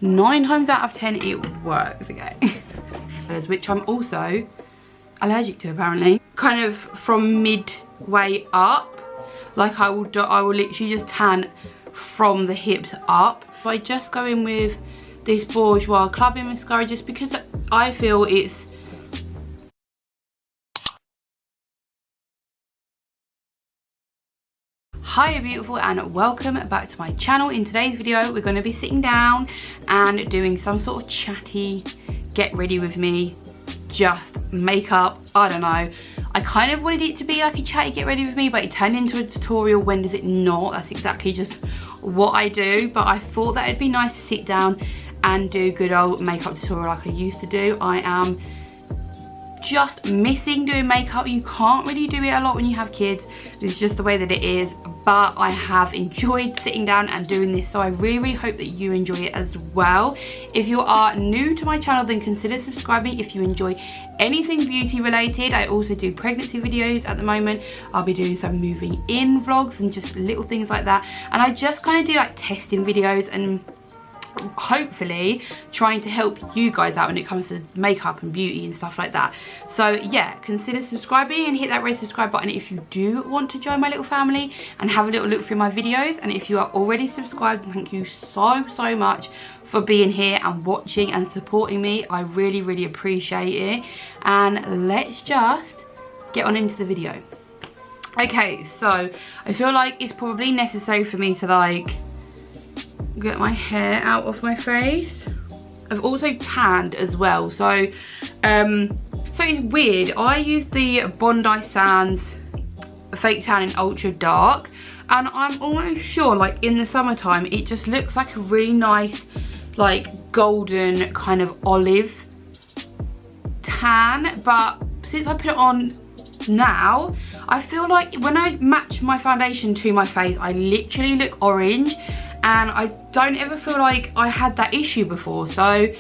9 times out of 10 it works, okay? Which I'm also allergic to apparently. Kind of from midway up, like I will literally just tan from the hips up. So I just go in with this Bourjois clubbing mascara just because I feel it's Hi beautiful, and welcome back to my channel. In today's video we're going to be sitting down and doing some sort of chatty get ready with me, just makeup. I don't know, I kind of wanted it to be like a chatty get ready with me, but it turned into a tutorial. When does it not? That's exactly just what I do. But I thought that it'd be nice to sit down and do good old makeup tutorial like I used to do. I am just missing doing makeup. You can't really do it a lot when you have kids. It's just the way that it is, but I have enjoyed sitting down and doing this, so I really hope that you enjoy it as well. If you are new to my channel, then consider subscribing if you enjoy anything beauty related. I also do pregnancy videos at the moment. I'll be doing some moving in vlogs and just little things like that, and I just kind of do like testing videos and hopefully trying to help you guys out when it comes to makeup and beauty and stuff like that. So yeah, consider subscribing and hit that red subscribe button if you do want to join my little family and have a little look through my videos. And if you are already subscribed, thank you so much for being here and watching and supporting me. I really appreciate it. And let's just get on into the video. Okay, so I feel like it's probably necessary for me to like get my hair out of my face. I've also tanned as well, so it's weird. I use the Bondi Sands Fake Tan in Ultra Dark, and I'm almost sure like in the summertime it just looks like a really nice like golden kind of olive tan. But since I put it on now, I feel like when I match my foundation to my face I literally look orange, and I don't ever feel like I had that issue before. So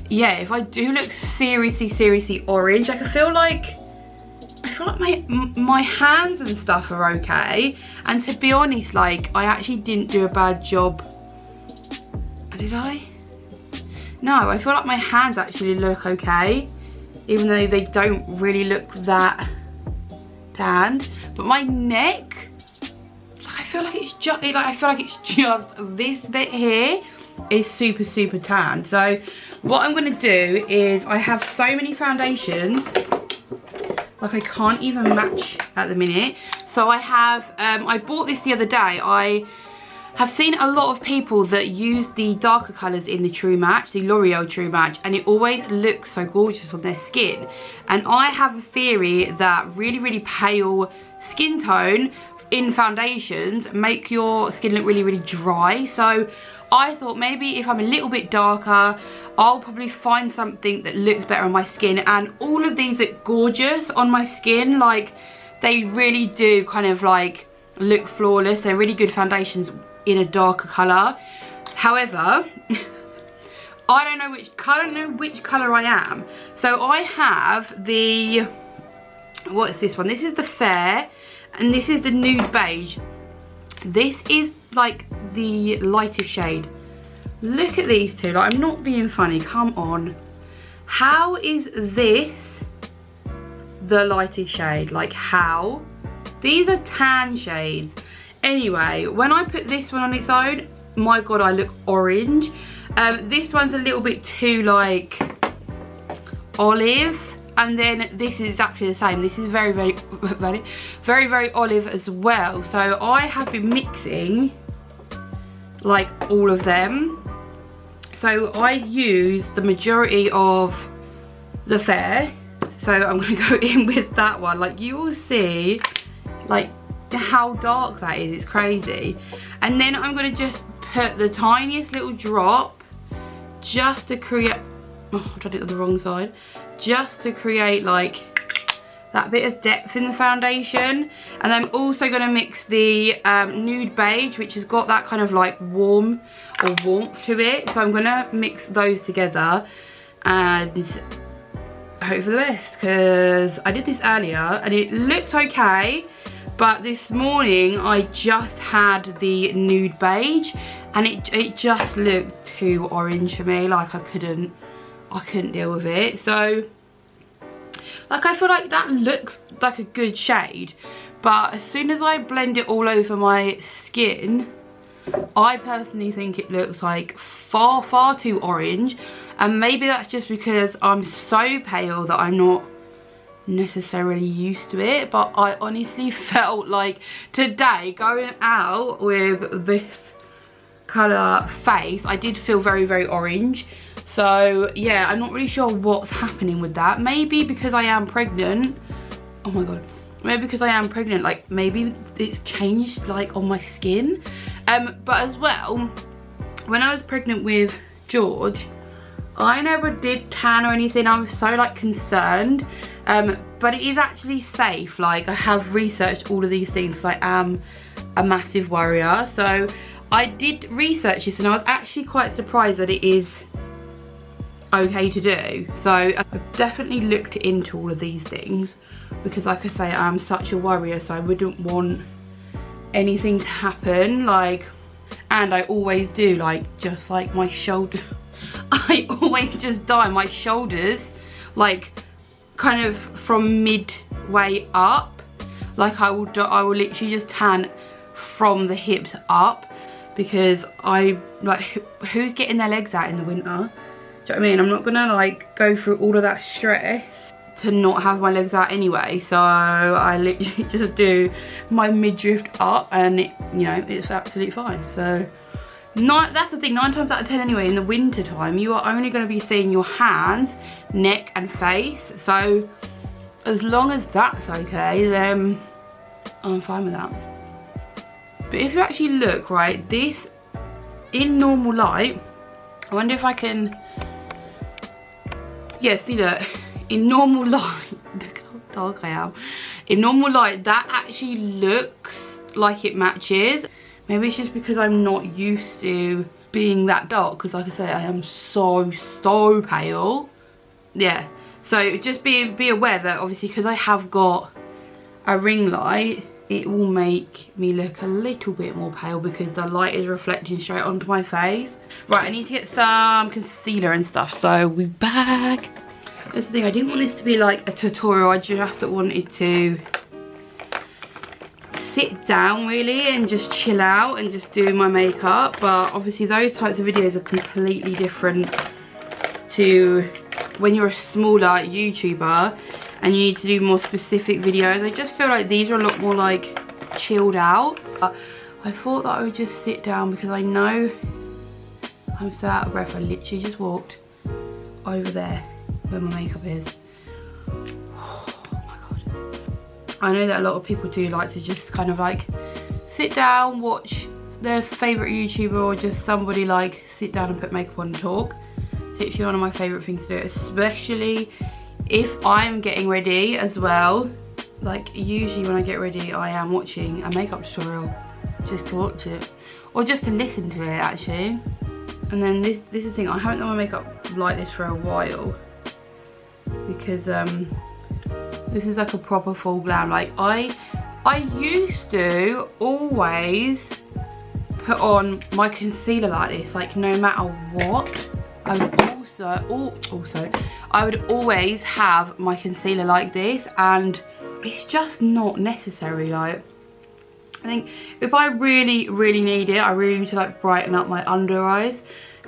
yeah, if I do look seriously orange, like I feel like my hands and stuff are okay. And to be honest, like I actually didn't do a bad job. Did I? No, I feel like my hands actually look okay, even though they don't really look that tanned. But my neck, I feel like it's just this bit here is super tan. So what I'm gonna do is, I have so many foundations like I can't even match at the minute. So I have I bought this the other day. I have seen a lot of people that use the darker colours in the True Match, the L'Oreal True Match, and it always looks so gorgeous on their skin. And I have a theory that really pale skin tone in foundations make your skin look really dry. So I thought maybe if I'm a little bit darker, I'll probably find something that looks better on my skin. And all of these look gorgeous on my skin. Like they really do kind of like look flawless. They're really good foundations in a darker colour. However, I don't know which colour I am. So I have the, what is this one? This is the Fair, and this is the Nude Beige. This is like the lighter shade. Look at these two, like I'm not being funny, come on. How is this the lighter shade? Like how? These are tan shades. Anyway, when I put this one on its own, my god, I look orange. This one's a little bit too like olive. And then this is exactly the same. This is very olive as well. So I have been mixing like all of them. So I use the majority of the Fair. So I'm gonna go in with that one. Like you will see like how dark that is. It's crazy. And then I'm gonna just put the tiniest little drop just to create, oh, I did it on the wrong side, just to create like that bit of depth in the foundation. And I'm also going to mix the Nude Beige, which has got that kind of like warm or warmth to it. So I'm going to mix those together and hope for the best, because I did this earlier and it looked okay, but this morning I just had the Nude Beige and it just looked too orange for me. Like I couldn't deal with it. So like I feel like that looks like a good shade, but as soon as I blend it all over my skin, I personally think it looks like far too orange. And maybe that's just because I'm so pale that I'm not necessarily used to it, but I honestly felt like today going out with this colour face, I did feel very orange. So yeah, I'm not really sure what's happening with that. Maybe because I am pregnant. Oh my god. Maybe because I am pregnant, like maybe it's changed like on my skin. But as well, when I was pregnant with George, I never did tan or anything. I was so like concerned. But it is actually safe. Like I have researched all of these things because I am a massive worrier. So I did research this and I was actually quite surprised that it is okay to do. So I've definitely looked into all of these things because like I say, I'm such a worrier, so I wouldn't want anything to happen. Like, and I always do, like just like my shoulder I always just dye my shoulders like kind of from midway up. Like I will literally just tan from the hips up, because I like, who's getting their legs out in the winter? Do you know what I mean? I'm not gonna like go through all of that stress to not have my legs out anyway. So I literally just do my midriff up and it, you know, it's absolutely fine. So that's the thing, 9 times out of 10 anyway, in the winter time, you are only going to be seeing your hands, neck and face. So as long as that's okay, then I'm fine with that. But if you actually look, right, this in normal light, I wonder if I can, yeah, see look, in normal light, look how dark I am. In normal light, that actually looks like it matches. Maybe it's just because I'm not used to being that dark, because like I say, I am so pale. Yeah, so just be aware that obviously because I have got a ring light, it will make me look a little bit more pale because the light is reflecting straight onto my face. Right, I need to get some concealer and stuff, so we're back. That's the thing, I didn't want this to be like a tutorial, I just wanted to sit down really and just chill out and just do my makeup. But obviously those types of videos are completely different to when you're a smaller YouTuber and you need to do more specific videos. I just feel like these are a lot more like chilled out. But I thought that I would just sit down because I know I'm so out of breath. I literally just walked over there where my makeup is. I know that a lot of people do like to just kind of like sit down, watch their favourite YouTuber or just somebody like sit down and put makeup on and talk. It's actually one of my favourite things to do, especially if I'm getting ready as well. Like usually when I get ready, I am watching a makeup tutorial just to watch it, or just to listen to it actually. And then this is the thing, I haven't done my makeup like this for a while because this is like a proper full glam. Like I used to always put on my concealer like this, like no matter what. I would always have my concealer like this, and it's just not necessary. Like I think if I really need it, I really need to like brighten up my under eyes,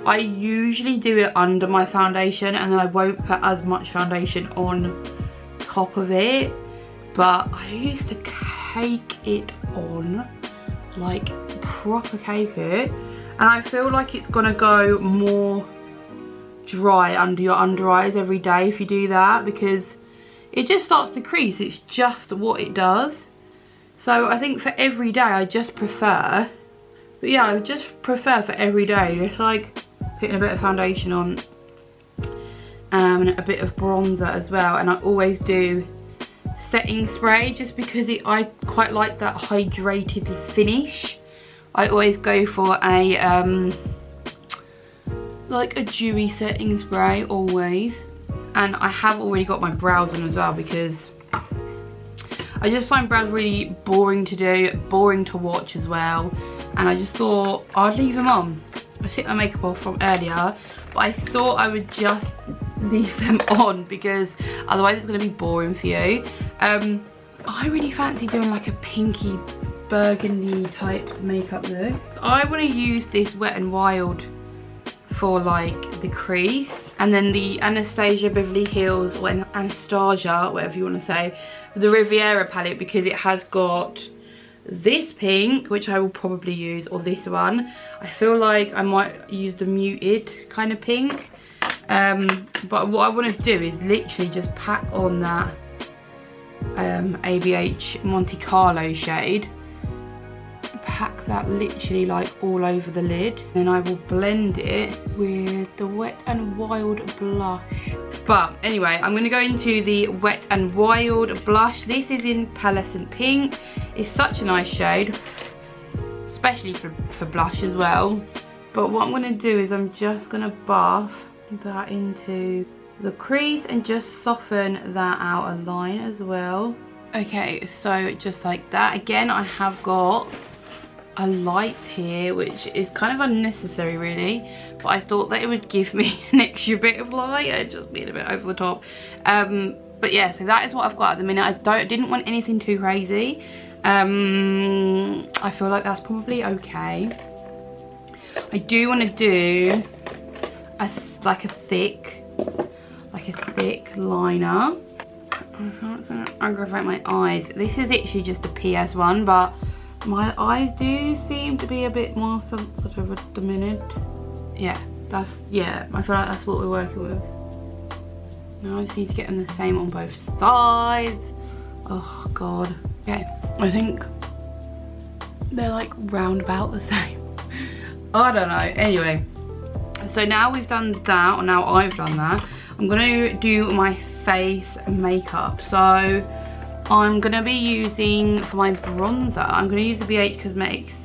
I usually do it under my foundation and then I won't put as much foundation on top of it. But I used to cake it on, like proper cake it, and I feel like it's gonna go more dry under your under eyes every day if you do that, because it just starts to crease. It's just what it does. So I think for every day I just prefer, but yeah, I just prefer for every day just like putting a bit of foundation on and a bit of bronzer as well. And I always do setting spray just because I quite like that hydrated finish. I always go for a like a dewy setting spray always. And I have already got my brows on as well because I just find brows really boring to do, boring to watch as well. And I just thought I'd leave them on. I took my makeup off from earlier, but I thought I would just leave them on because otherwise it's going to be boring for you. I really fancy doing like a pinky burgundy type makeup look. I want to use this Wet n Wild for like the crease, and then the Anastasia Beverly Hills, or Anastasia, whatever you want to say, the Riviera palette, because it has got this pink, which I will probably use, or this one. I feel like I might use the muted kind of pink, but what I want to do is literally just pack on that ABH Monte Carlo shade. Pack that literally like all over the lid. Then I will blend it with the Wet n Wild blush. But anyway, I'm going to go into the Wet n Wild blush. This is in Pearlescent Pink. It's such a nice shade, especially for blush as well. But what I'm going to do is I'm just going to buff that into the crease and just soften that outer line as well. Okay, so just like that. Again, I have got a light here, which is kind of unnecessary really, but I thought that it would give me an extra bit of light. It just being a bit over the top. But yeah, so that is what I've got at the minute. I didn't want anything too crazy. I feel like that's probably okay. I do want to do like a thick liner. I'm not gonna aggravate my eyes. This is actually just a PS one, but my eyes do seem to be a bit more sensitive at the minute. Yeah, I feel like that's what we're working with. Now I just need to get them the same on both sides. Oh god. Okay, I think they're like round about the same. I don't know. Anyway, so now we've done that, or now I've done that, I'm gonna do my face makeup. So I'm gonna be using, for my bronzer, I'm gonna use the BH Cosmetics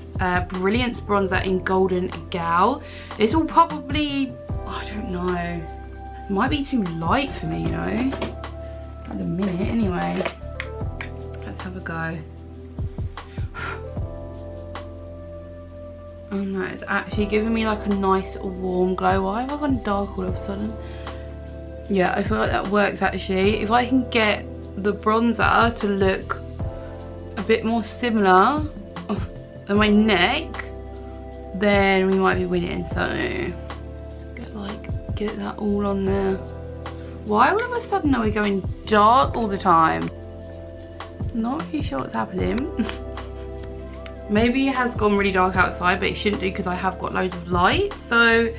Brilliance bronzer in Golden Gal. This will probably, I don't know, it might be too light for me, you know, at the minute. Anyway, let's have a go. Oh no, it's actually giving me like a nice warm glow. Why have I gone dark all of a sudden? Yeah, I feel like that works actually. If I can get the bronzer to look a bit more similar than my neck, then we might be winning. So get that all on there. Why all of a sudden are we going dark all the time? Not really sure what's happening. Maybe it has gone really dark outside, but it shouldn't do because I have got loads of light. So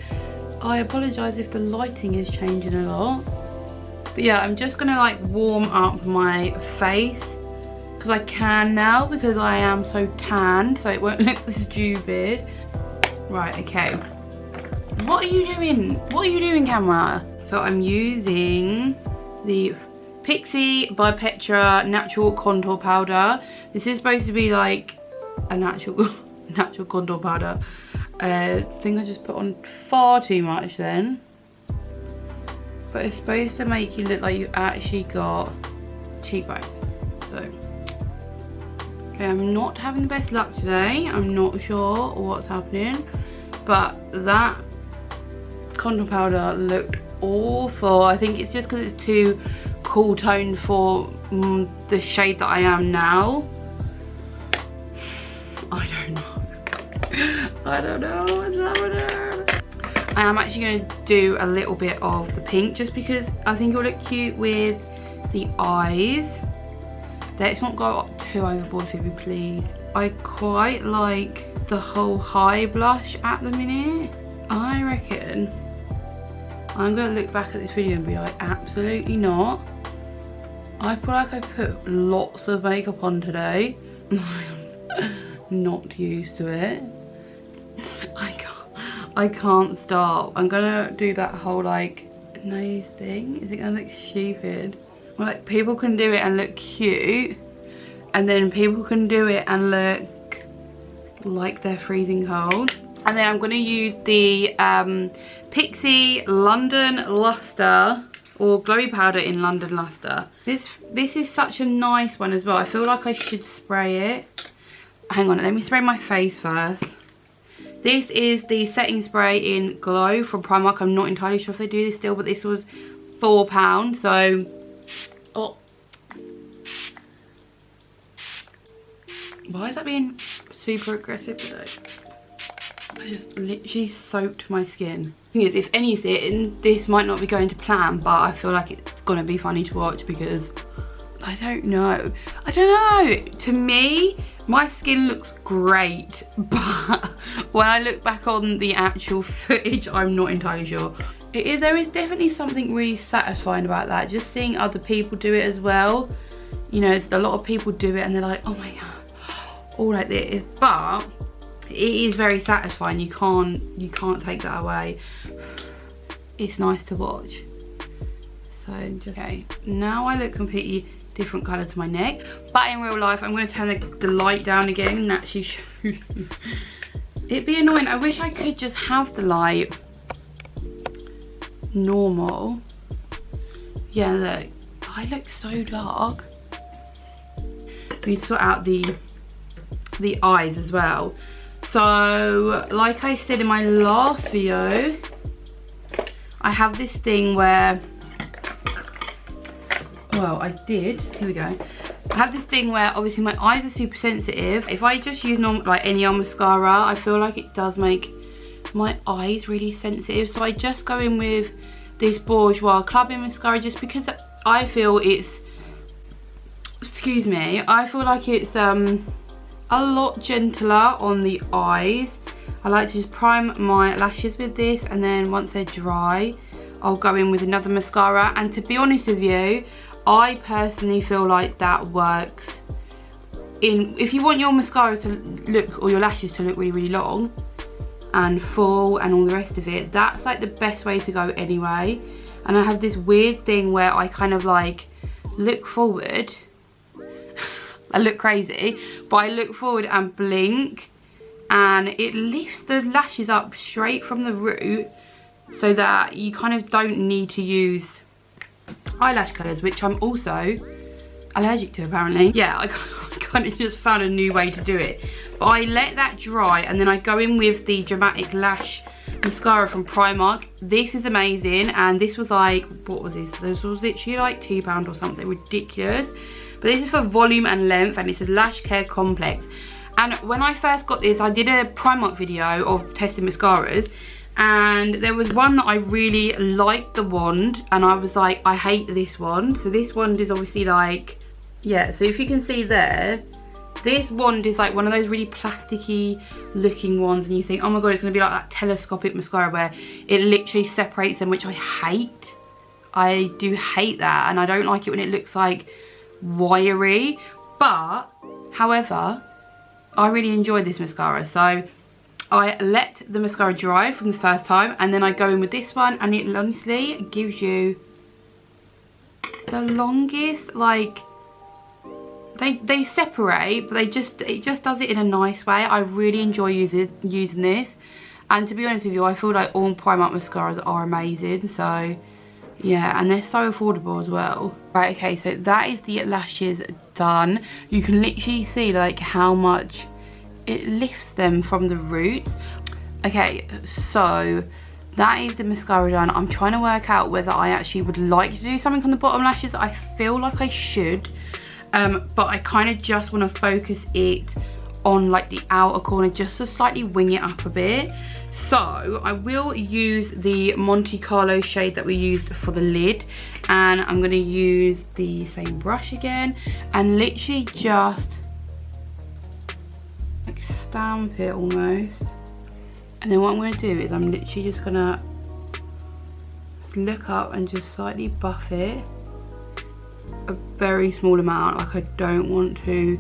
I apologise if the lighting is changing a lot. But yeah, I'm just gonna like warm up my face because I can now, because I am so tanned, so it won't look stupid. Right, okay. What are you doing? What are you doing, camera? So I'm using the Pixie by Petra Natural Contour Powder. This is supposed to be like a natural contour powder. I think I just put on far too much then. But it's supposed to make you look like you've actually got cheekbones. So, okay, I'm not having the best luck today. I'm not sure what's happening. But that contour powder looked awful. I think it's just because it's too cool toned for the shade that I am now. I don't know. I don't know what's happening. I am actually going to do a little bit of the pink just because I think it'll look cute with the eyes. Let's not go too overboard, Phoebe, please. I quite like the whole high blush at the minute. I reckon I'm going to look back at this video and be like, absolutely not. I feel like I put lots of makeup on today. Not used to it. I can't stop. I'm gonna do that whole like nose thing. Is it gonna look stupid? Like, people can do it and look cute, and then people can do it and look like they're freezing cold. And then I'm gonna use the Pixie London Luster, or glowy powder in London Luster. This is such a nice one as well. I feel like I should spray it. Hang on, let me spray my face first. This is the setting spray in Glow from Primark. I'm not entirely sure if they do this still, but this was £4. So, oh. Why is that being super aggressive today? I just literally soaked my skin. The thing is, if anything, this might not be going to plan, but I feel like it's gonna be funny to watch because I don't know. To me, my skin looks great, but when I look back on the actual footage, I'm not entirely sure. There is definitely something really satisfying about that, just seeing other people do it as well. You know, a lot of people do it and they're like, oh my god, all like this, but it is very satisfying. You can't take that away. It's nice to watch. So just, okay, now I look completely different colour to my neck, but in real life I'm going to turn the light down again and actually show you. It'd be annoying. I wish I could just have the light normal. Yeah, look, I look so dark. We need to sort out the eyes as well. So like I said in my last video, I have this thing where, well, I did, here we go. I have this thing where obviously my eyes are super sensitive. If I just use normal, like any other mascara, I feel like it does make my eyes really sensitive. So I just go in with this Bourjois clubbing mascara just because I feel it's, excuse me, I feel like it's a lot gentler on the eyes. I like to just prime my lashes with this, and then once they're dry, I'll go in with another mascara. And to be honest with you, I personally feel like that works. If you want your mascara to look, or your lashes to look really, really long and full and all the rest of it, that's like the best way to go anyway. And I have this weird thing where I kind of like look forward. I look crazy, but I look forward and blink, and it lifts the lashes up straight from the root, so that you kind of don't need to use eyelash colours, which I'm also allergic to apparently. Yeah, I kind of just found a new way to do it. But I let that dry, and then I go in with the Dramatic Lash mascara from Primark. This is amazing, and this was like, what was this? This was literally like £2 or something ridiculous. But this is for volume and length, and it's a lash care complex. And when I first got this, I did a Primark video of testing mascaras, and there was one that I really liked, the wand, and I was like, I hate this wand. So this wand is obviously like, yeah, so if you can see there, this wand is like one of those really plasticky looking ones, and you think, oh my god, it's going to be like that telescopic mascara where it literally separates them, which I hate. I do hate that, and I don't like it when it looks like wiry. But however, I really enjoyed this mascara, so I let the mascara dry from the first time, and then I go in with this one, and it honestly gives you the longest, like, they separate, but it just does it in a nice way. I really enjoy using this, and to be honest with you, I feel like all Primark mascaras are amazing. So yeah, and they're so affordable as well. Right, okay, so that is the lashes done. You can literally see like how much it lifts them from the roots. Okay, so that is the mascara done. I'm trying to work out whether I actually would like to do something on the bottom lashes. I feel like I should, but I kind of just want to focus it on like the outer corner just to slightly wing it up a bit. So I will use the Monte Carlo shade that we used for the lid, and I'm going to use the same brush again and literally just like stamp it almost. And then what I'm going to do is I'm literally just going to look up and just slightly buff it a very small amount. Like, I don't want to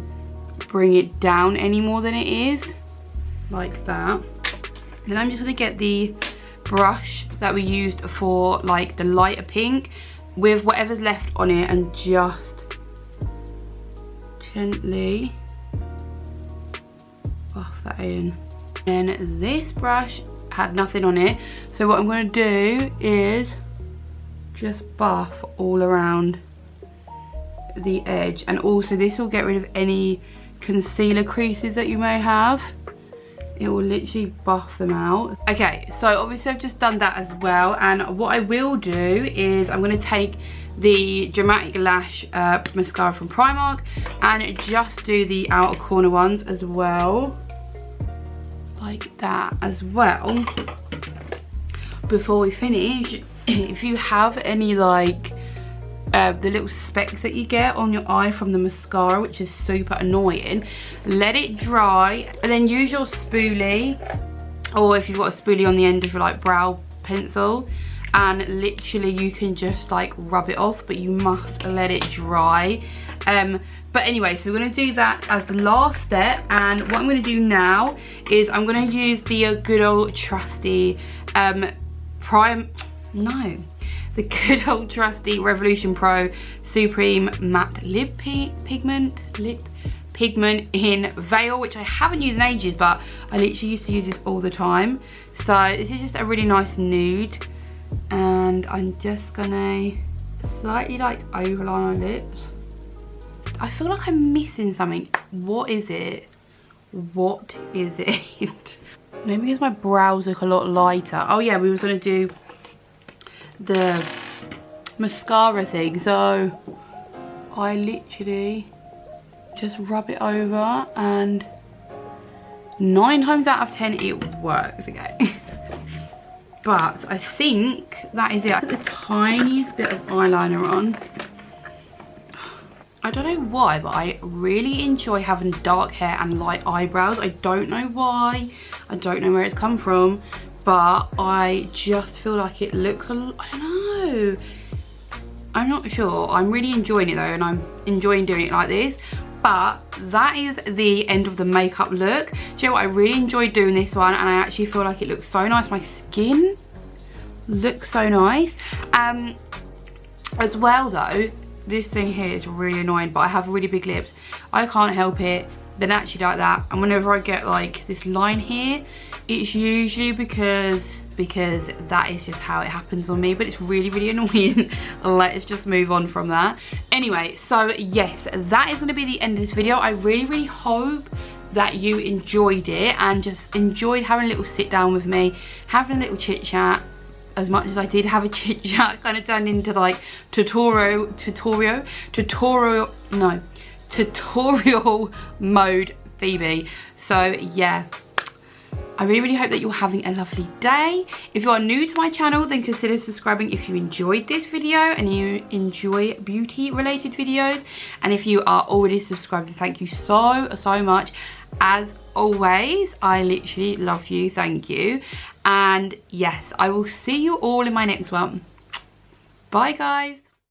bring it down any more than it is, like that. Then I'm just going to get the brush that we used for like the lighter pink with whatever's left on it, and just gently buff that in. Then this brush had nothing on it, so what I'm going to do is just buff all around the edge, and also this will get rid of any concealer creases that you may have. it will literally buff them out. Okay, so obviously I've just done that as well, and what I will do is I'm going to take the Dramatic Lash mascara from Primark and just do the outer corner ones as well, like that as well, before we finish. If you have any like the little specks that you get on your eye from the mascara, which is super annoying, let it dry and then use your spoolie, or if you've got a spoolie on the end of your like brow pencil, and literally you can just like rub it off, but you must let it dry. But anyway, so we're going to do that as the last step, and what I'm going to do now is I'm going to use the good old trusty the good old trusty Revolution Pro Supreme Matte Lip Pigment in Veil, which I haven't used in ages, but I literally used to use this all the time. So this is just a really nice nude, and I'm just gonna slightly like overline my lips. I feel like I'm missing something. What is it? What is it? Maybe because my brows look a lot lighter. Oh yeah, we were gonna do the mascara thing, so I literally just rub it over, and 9 times out of 10 it works. Okay. But I think that is it. I put the tiniest bit of eyeliner on. I don't know why, but I really enjoy having dark hair and light eyebrows. I don't know why, I don't know where it's come from, but I just feel like it looks a lot, I don't know, I'm not sure. I'm really enjoying it though, and I'm enjoying doing it like this. But that is the end of the makeup look. Do you know what, I really enjoyed doing this one, and I actually feel like it looks so nice. My skin looks so nice. As well though, this thing here is really annoying, but I have really big lips. I can't help it. They're naturally like that, and whenever I get like this line here, it's usually because that is just how it happens on me, but it's really annoying. Let's just move on from that. Anyway, so yes, that is going to be the end of this video. I really hope that you enjoyed it and just enjoyed having a little sit down with me, having a little chit chat. As much as I did have a chit chat, kind of turned into like tutorial mode Phoebe. So yeah, I really hope that you're having a lovely day. If you are new to my channel, then consider subscribing if you enjoyed this video and you enjoy beauty related videos. And if you are already subscribed, then thank you so much. As always, I literally love you. Thank you. And yes, I will see you all in my next one. Bye guys.